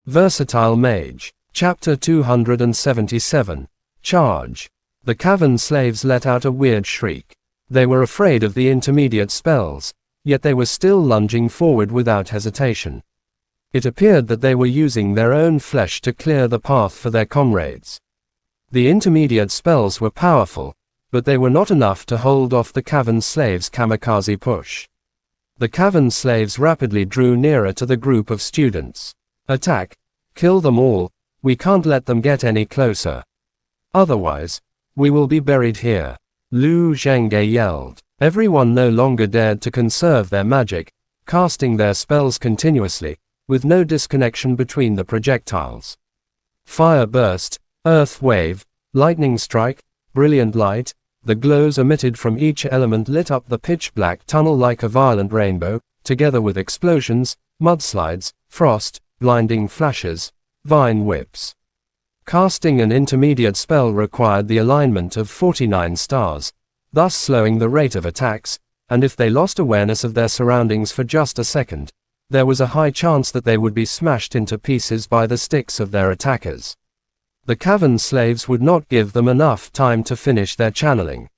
Versatile Mage. Chapter 277. Charge. The cavern slaves let out a weird shriek. They were afraid of the intermediate spells, yet they were still lunging forward without hesitation. It appeared that they were using their own flesh to clear the path for their comrades. The intermediate spells were powerful, but they were not enough to hold off the cavern slaves' kamikaze push. The cavern slaves rapidly drew nearer to the group of students. Attack! Kill them all, we can't let them get any closer. Otherwise, we will be buried here. Lu Zhengge yelled. Everyone no longer dared to conserve their magic, casting their spells continuously, with no disconnection between the projectiles. Fire burst, earth wave, lightning strike, brilliant light, the glows emitted from each element lit up the pitch-black tunnel like a violent rainbow, together with explosions, mudslides, frost, blinding flashes, vine whips. Casting an intermediate spell required the alignment of 49 stars, thus slowing the rate of attacks, and if they lost awareness of their surroundings for just a second, there was a high chance that they would be smashed into pieces by the sticks of their attackers. The cavern slaves would not give them enough time to finish their channeling.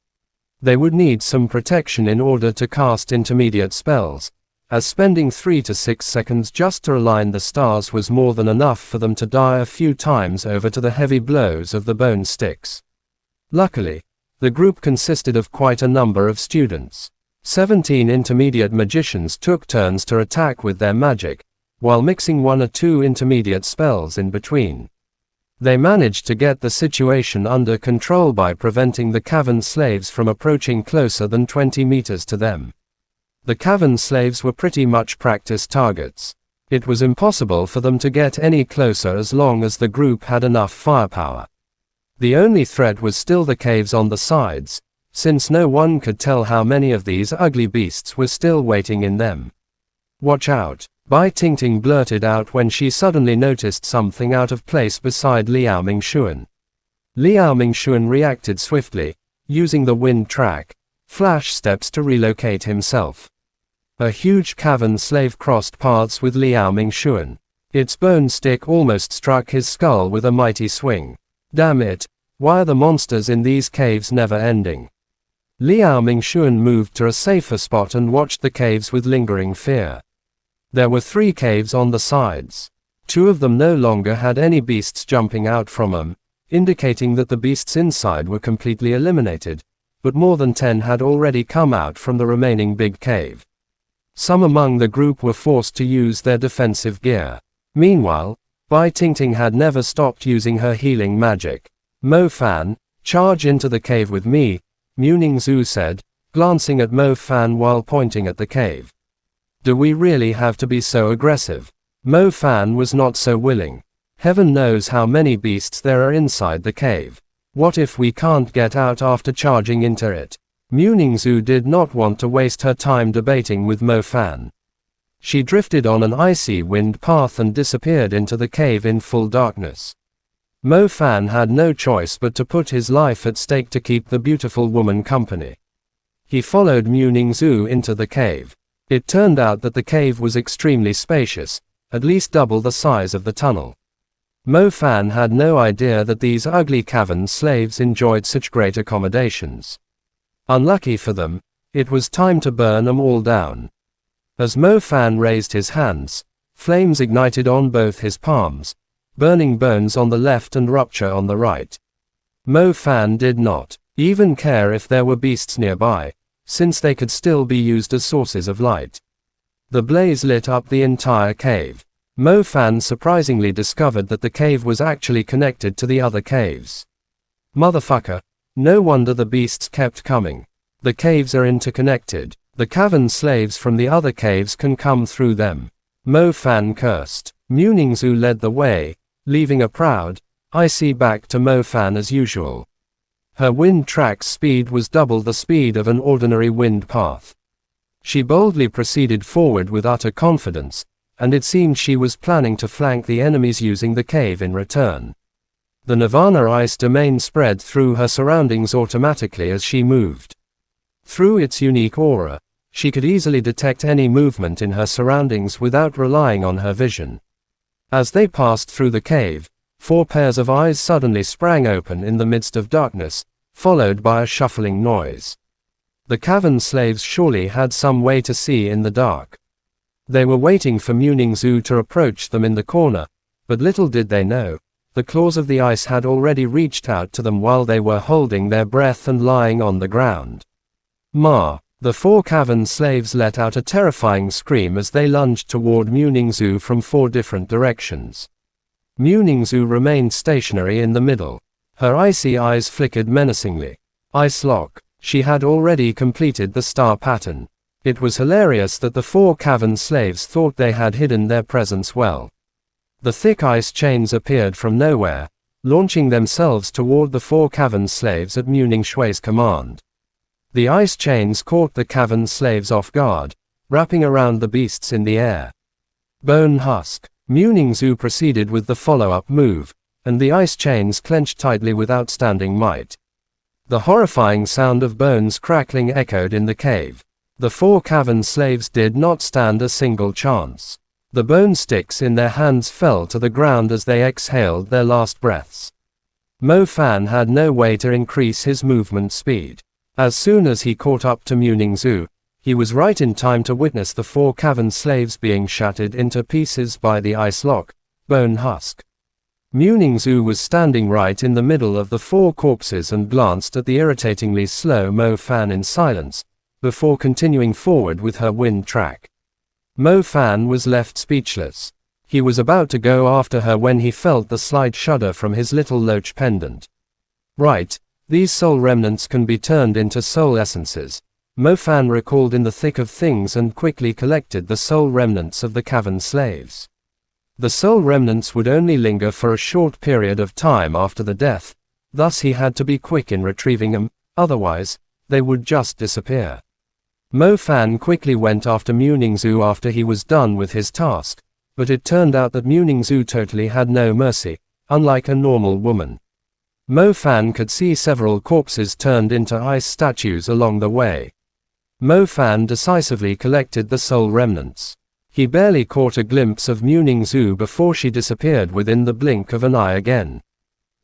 They would need some protection in order to cast intermediate spells, as spending 3 to 6 seconds just to align the stars was more than enough for them to die a few times over to the heavy blows of the bone sticks. Luckily, the group consisted of quite a number of students. 17 intermediate magicians took turns to attack with their magic, while mixing 1 or 2 intermediate spells in between. They managed to get the situation under control by preventing the cavern slaves from approaching closer than 20 meters to them. The cavern slaves were pretty much practice targets. It was impossible for them to get any closer as long as the group had enough firepower. The only threat was still the caves on the sides, since no one could tell how many of these ugly beasts were still waiting in them. "Watch out," Bai Tingting blurted out when she suddenly noticed something out of place beside Liao Mingxuan. Liao Mingxuan reacted swiftly, using the wind track, flash steps to relocate himself. A huge cavern slave crossed paths with Liao Mingxuan. Its bone stick almost struck his skull with a mighty swing. Damn it, why are the monsters in these caves never ending? Liao Mingxuan moved to a safer spot and watched the caves with lingering fear. There were 3 caves on the sides. 2 of them no longer had any beasts jumping out from them, indicating that the beasts inside were completely eliminated, but more than 10 had already come out from the remaining big cave. Some among the group were forced to use their defensive gear. Meanwhile, Bai Tingting had never stopped using her healing magic. "Mo Fan, charge into the cave with me," Muning Zhu said, glancing at Mo Fan while pointing at the cave. "Do we really have to be so aggressive?" Mo Fan was not so willing. Heaven knows how many beasts there are inside the cave. What if we can't get out after charging into it? Muning Zhu did not want to waste her time debating with Mo Fan. She drifted on an icy wind path and disappeared into the cave in full darkness. Mo Fan had no choice but to put his life at stake to keep the beautiful woman company. He followed Muning Zhu into the cave. It turned out that the cave was extremely spacious, at least double the size of the tunnel. Mo Fan had no idea that these ugly cavern slaves enjoyed such great accommodations. Unlucky for them, it was time to burn them all down. As Mo Fan raised his hands, flames ignited on both his palms, burning bones on the left and rupture on the right. Mo Fan did not even care if there were beasts nearby, since they could still be used as sources of light. The blaze lit up the entire cave. Mo Fan surprisingly discovered that the cave was actually connected to the other caves. Motherfucker, no wonder the beasts kept coming. The caves are interconnected. The cavern slaves from the other caves can come through them. Mo Fan cursed. Muning Zhu led the way, leaving a proud, icy back to Mo Fan as usual. Her wind track's speed was double the speed of an ordinary wind path. She boldly proceeded forward with utter confidence, and it seemed she was planning to flank the enemies using the cave in return. The Nirvana ice domain spread through her surroundings automatically as she moved. Through its unique aura, she could easily detect any movement in her surroundings without relying on her vision. As they passed through the cave, 4 pairs of eyes suddenly sprang open in the midst of darkness, followed by a shuffling noise. The cavern slaves surely had some way to see in the dark. They were waiting for Muningzu to approach them in the corner, but little did they know, the claws of the ice had already reached out to them while they were holding their breath and lying on the ground. Ma! The 4 cavern slaves let out a terrifying scream as they lunged toward Muningzu from 4 different directions. Muningzu remained stationary in the middle. Her icy eyes flickered menacingly. Ice lock. She had already completed the star pattern. It was hilarious that the 4 cavern slaves thought they had hidden their presence well. The thick ice chains appeared from nowhere, launching themselves toward the 4 cavern slaves at Muningzu's command. The ice chains caught the cavern slaves off guard, wrapping around the beasts in the air. Bone husk. Muningzu proceeded with the follow-up move, and the ice chains clenched tightly with outstanding might. The horrifying sound of bones crackling echoed in the cave. The 4 cavern slaves did not stand a single chance. The bone sticks in their hands fell to the ground as they exhaled their last breaths. Mo Fan had no way to increase his movement speed. As soon as he caught up to Muningzu, he was right in time to witness the 4 cavern slaves being shattered into pieces by the ice lock, bone husk. Muningzu was standing right in the middle of the 4 corpses and glanced at the irritatingly slow Mo Fan in silence, before continuing forward with her wind track. Mo Fan was left speechless. He was about to go after her when he felt the slight shudder from his little loach pendant. Right, these soul remnants can be turned into soul essences. Mo Fan recalled in the thick of things and quickly collected the soul remnants of the cavern slaves. The soul remnants would only linger for a short period of time after the death, thus he had to be quick in retrieving them, otherwise, they would just disappear. Mo Fan quickly went after Muningzu after he was done with his task, but it turned out that Muningzu totally had no mercy, unlike a normal woman. Mo Fan could see several corpses turned into ice statues along the way. Mo Fan decisively collected the soul remnants. He barely caught a glimpse of Muningzu before she disappeared within the blink of an eye again.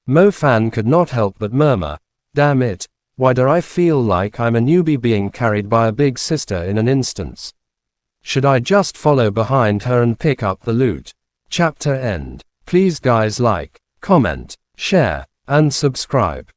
Mo Fan could not help but murmur, "Damn it, why do I feel like I'm a newbie being carried by a big sister in an instance? Should I just follow behind her and pick up the loot?" Chapter end. Please guys like, comment, share, and subscribe.